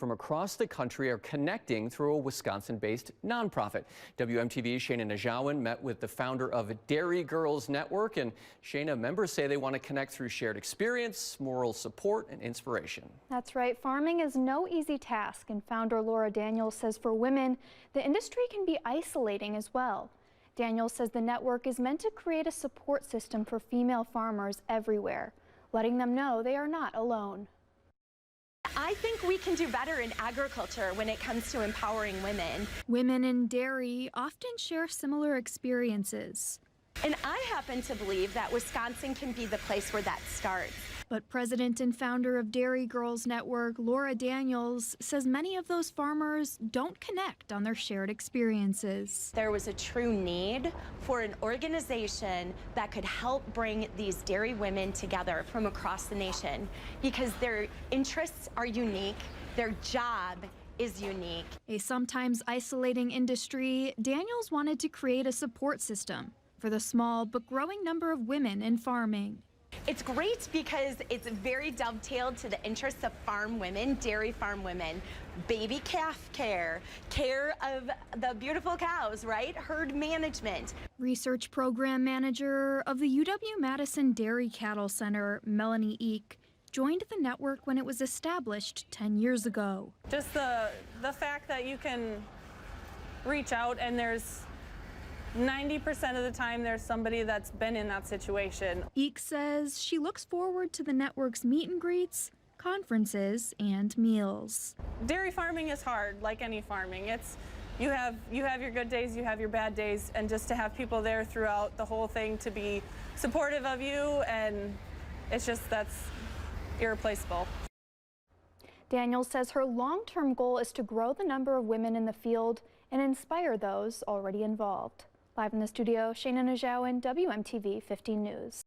From across the country are connecting through a Wisconsin-based nonprofit. WMTV's Shayna Najauan met with the founder of Dairy Girls Network, and Shayna, members say they want to connect through shared experience, moral support, and inspiration. That's right. Farming is no easy task, and founder Laura Daniels says for women, the industry can be isolating as well. Daniels says the network is meant to create a support system for female farmers everywhere, letting them know they are not alone. I think we can do better in agriculture when it comes to empowering women. Women in dairy often share similar experiences. And I happen to believe that Wisconsin can be the place where that starts. But president and founder of Dairy Girls Network, Laura Daniels, says many of those farmers don't connect on their shared experiences. There was a true need for an organization that could help bring these dairy women together from across the nation because their interests are unique, their job is unique. A sometimes isolating industry, Daniels wanted to create a support system for the small but growing number of women in farming. It's great because it's very dovetailed to the interests of farm women, dairy farm women, baby calf care, care of the beautiful cows, right? Herd management. Research program manager of the UW-Madison Dairy Cattle Center, Melanie Eek, joined the network when it was established 10 years ago. Just the fact that you can reach out and there's 90% of the time there's somebody that's been in that situation. Eek says she looks forward to the network's meet and greets, conferences, and meals. Dairy farming is hard, like any farming. You have your good days, you have your bad days, and just to have people there throughout the whole thing to be supportive of you, and that's irreplaceable. Daniels says her long-term goal is to grow the number of women in the field and inspire those already involved. Live in the studio, Shayna Najauan, WMTV 15 News.